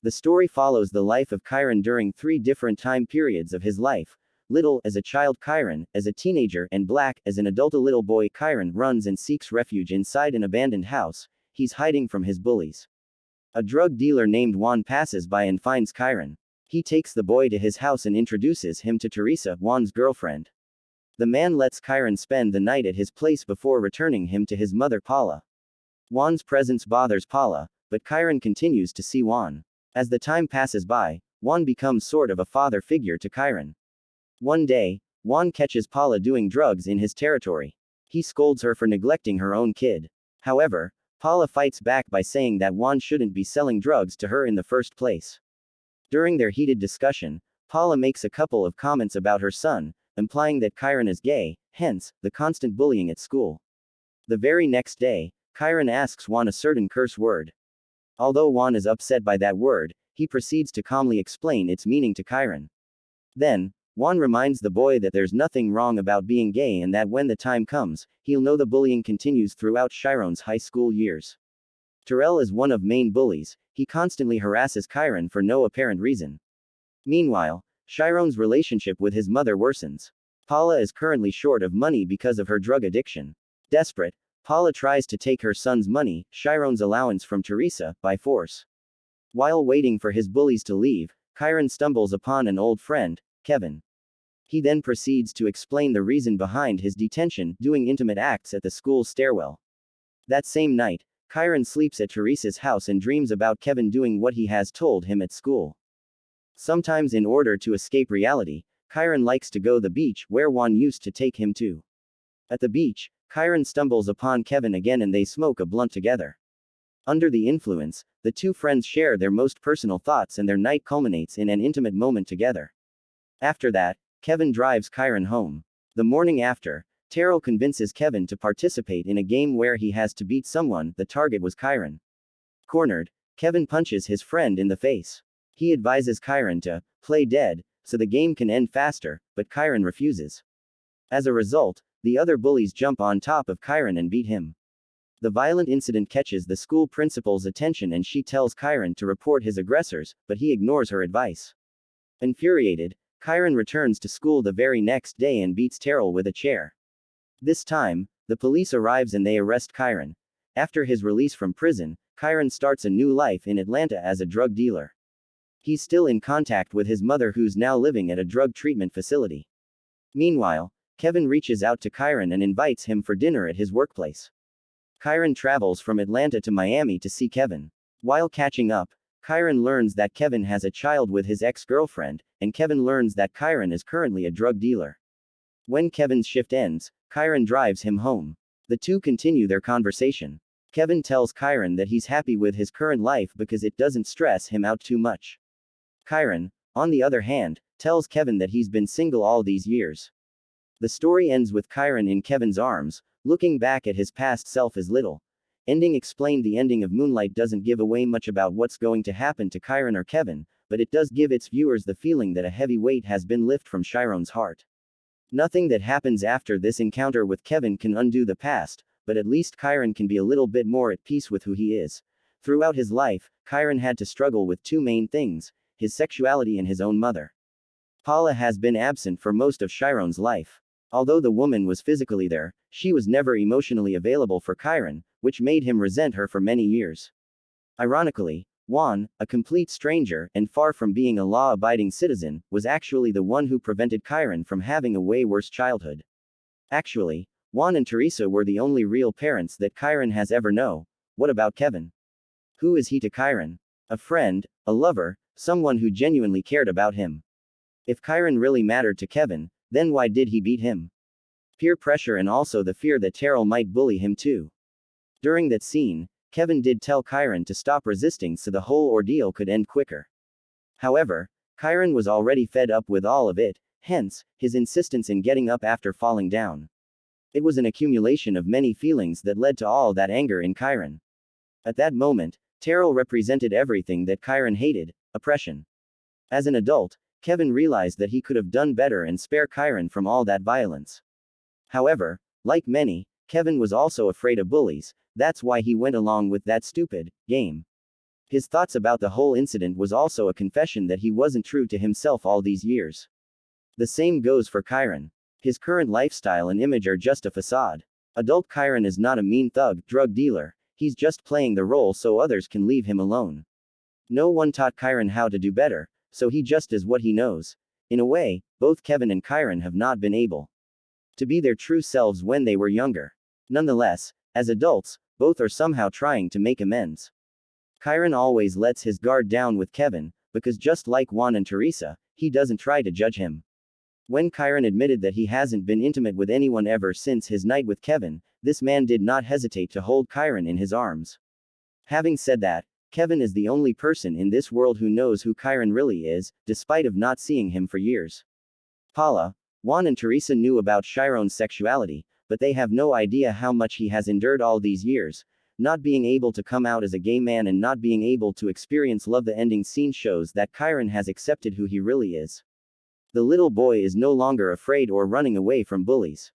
The story follows the life of Kyron during 3 different time periods of his life. Little, as a child Kyron, as a teenager, and Black, as an adult. A little boy Kyron runs and seeks refuge inside an abandoned house. He's hiding from his bullies. A drug dealer named Juan passes by and finds Kyron. He takes the boy to his house and introduces him to Teresa, Juan's girlfriend. The man lets Kyron spend the night at his place before returning him to his mother Paula. Juan's presence bothers Paula, but Kyron continues to see Juan. As the time passes by, Juan becomes sort of a father figure to Kyron. One day, Juan catches Paula doing drugs in his territory. He scolds her for neglecting her own kid. However, Paula fights back by saying that Juan shouldn't be selling drugs to her in the first place. During their heated discussion, Paula makes a couple of comments about her son, implying that Kyron is gay, hence, the constant bullying at school. The very next day, Kyron asks Juan a certain curse word. Although Juan is upset by that word, he proceeds to calmly explain its meaning to Kyron. Then, Juan reminds the boy that there's nothing wrong about being gay and that when the time comes, he'll know. The bullying continues throughout Chiron's high school years. Terrell is one of main bullies. He constantly harasses Kyron for no apparent reason. Meanwhile, Chiron's relationship with his mother worsens. Paula is currently short of money because of her drug addiction. Desperate, Paula tries to take her son's money, Chiron's allowance, from Teresa, by force. While waiting for his bullies to leave, Kyron stumbles upon an old friend, Kevin. He then proceeds to explain the reason behind his detention, doing intimate acts at the school's stairwell. That same night, Kyron sleeps at Teresa's house and dreams about Kevin doing what he has told him at school. Sometimes, in order to escape reality, Kyron likes to go to the beach, where Juan used to take him to. At the beach, Kyron stumbles upon Kevin again and they smoke a blunt together. Under the influence, the two friends share their most personal thoughts and their night culminates in an intimate moment together. After that, Kevin drives Kyron home. The morning after, Terrell convinces Kevin to participate in a game where he has to beat someone. The target was Kyron. Cornered, Kevin punches his friend in the face. He advises Kyron to play dead, so the game can end faster, but Kyron refuses. As a result, the other bullies jump on top of Kyron and beat him. The violent incident catches the school principal's attention and she tells Kyron to report his aggressors, but he ignores her advice. Infuriated, Kyron returns to school the very next day and beats Terrell with a chair. This time, the police arrives and they arrest Kyron. After his release from prison, Kyron starts a new life in Atlanta as a drug dealer. He's still in contact with his mother, who's now living at a drug treatment facility. Meanwhile, Kevin reaches out to Kyron and invites him for dinner at his workplace. Kyron travels from Atlanta to Miami to see Kevin. While catching up, Kyron learns that Kevin has a child with his ex-girlfriend, and Kevin learns that Kyron is currently a drug dealer. When Kevin's shift ends, Kyron drives him home. The two continue their conversation. Kevin tells Kyron that he's happy with his current life because it doesn't stress him out too much. Kyron, on the other hand, tells Kevin that he's been single all these years. The story ends with Kyron in Kevin's arms, looking back at his past self as little. Ending explained. The ending of Moonlight doesn't give away much about what's going to happen to Kyron or Kevin, but it does give its viewers the feeling that a heavy weight has been lifted from Chiron's heart. Nothing that happens after this encounter with Kevin can undo the past, but at least Kyron can be a little bit more at peace with who he is. Throughout his life, Kyron had to struggle with two main things: his sexuality and his own mother. Paula has been absent for most of Chiron's life. Although the woman was physically there, she was never emotionally available for Kyron, which made him resent her for many years. Ironically, Juan, a complete stranger, and far from being a law-abiding citizen, was actually the one who prevented Kyron from having a way worse childhood. Actually, Juan and Teresa were the only real parents that Kyron has ever known. What about Kevin? Who is he to Kyron? A friend, a lover, someone who genuinely cared about him. If Kyron really mattered to Kevin, then why did he beat him? Peer pressure and also the fear that Terrell might bully him too. During that scene, Kevin did tell Kyron to stop resisting so the whole ordeal could end quicker. However, Kyron was already fed up with all of it, hence, his insistence in getting up after falling down. It was an accumulation of many feelings that led to all that anger in Kyron. At that moment, Terrell represented everything that Kyron hated: oppression. As an adult, Kevin realized that he could have done better and spare Kyron from all that violence. However, like many, Kevin was also afraid of bullies. That's why he went along with that stupid game. His thoughts about the whole incident was also a confession that he wasn't true to himself all these years. The same goes for Chiron. His current lifestyle and image are just a facade. Adult Chiron is not a mean thug, drug dealer, he's just playing the role so others can leave him alone. No one taught Chiron how to do better, so he just does what he knows. In a way, both Kevin and Chiron have not been able to be their true selves when they were younger. Nonetheless, as adults, both are somehow trying to make amends. Chiron always lets his guard down with Kevin, because just like Juan and Teresa, he doesn't try to judge him. When Chiron admitted that he hasn't been intimate with anyone ever since his night with Kevin, this man did not hesitate to hold Chiron in his arms. Having said that, Kevin is the only person in this world who knows who Chiron really is, despite of not seeing him for years. Paula, Juan and Teresa knew about Chiron's sexuality, but they have no idea how much he has endured all these years, not being able to come out as a gay man and not being able to experience love. The ending scene shows that Chiron has accepted who he really is. The little boy is no longer afraid or running away from bullies.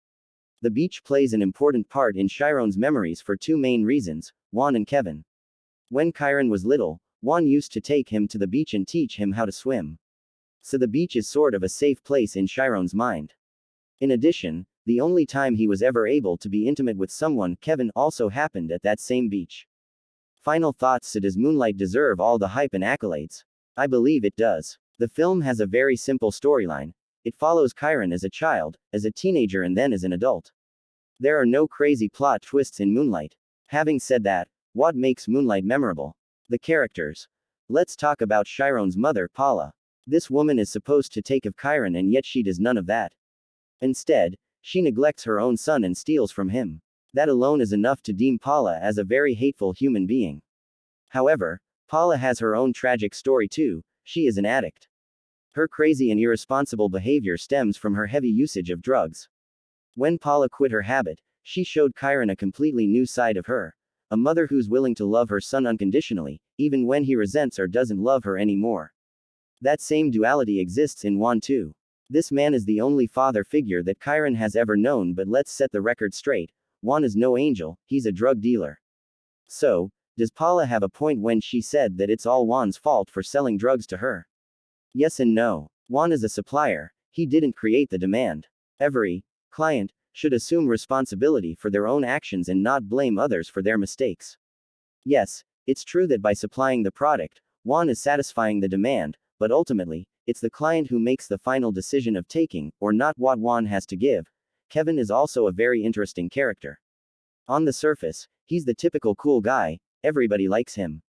The beach plays an important part in Chiron's memories for two main reasons, Juan and Kevin. When Chiron was little, Juan used to take him to the beach and teach him how to swim. So the beach is sort of a safe place in Chiron's mind. In addition, the only time he was ever able to be intimate with someone, Kevin, also happened at that same beach. Final thoughts. So does Moonlight deserve all the hype and accolades? I believe it does. The film has a very simple storyline. It follows Chiron as a child, as a teenager and then as an adult. There are no crazy plot twists in Moonlight. Having said that, what makes Moonlight memorable? The characters. Let's talk about Chiron's mother, Paula. This woman is supposed to take of Chiron and yet she does none of that. Instead, she neglects her own son and steals from him. That alone is enough to deem Paula as a very hateful human being. However, Paula has her own tragic story too. She is an addict. Her crazy and irresponsible behavior stems from her heavy usage of drugs. When Paula quit her habit, she showed Chiron a completely new side of her. A mother who's willing to love her son unconditionally, even when he resents or doesn't love her anymore. That same duality exists in Juan too. This man is the only father figure that Chiron has ever known, but let's set the record straight. Juan is no angel, he's a drug dealer. So, does Paula have a point when she said that it's all Juan's fault for selling drugs to her? Yes and no. Juan is a supplier, he didn't create the demand. Every client should assume responsibility for their own actions and not blame others for their mistakes. Yes, it's true that by supplying the product, Juan is satisfying the demand, but ultimately, it's the client who makes the final decision of taking, or not, what Juan has to give. Kevin is also a very interesting character. On the surface, he's the typical cool guy, everybody likes him.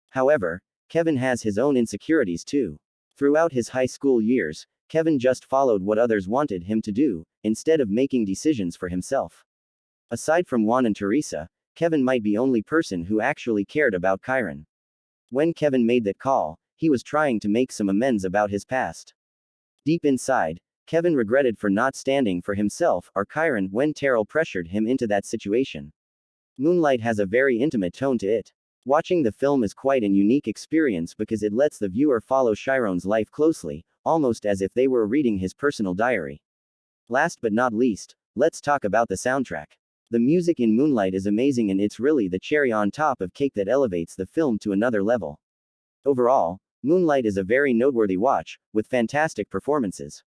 However, Kevin has his own insecurities too. Throughout his high school years, Kevin just followed what others wanted him to do, instead of making decisions for himself. Aside from Juan and Teresa, Kevin might be the only person who actually cared about Chiron. When Kevin made that call, he was trying to make some amends about his past. Deep inside, Kevin regretted for not standing for himself or Chiron when Terrell pressured him into that situation. Moonlight has a very intimate tone to it. Watching the film is quite an unique experience because it lets the viewer follow Chiron's life closely, almost as if they were reading his personal diary. Last but not least, let's talk about the soundtrack. The music in Moonlight is amazing and it's really the cherry on top of cake that elevates the film to another level. Overall, Moonlight is a very noteworthy watch, with fantastic performances.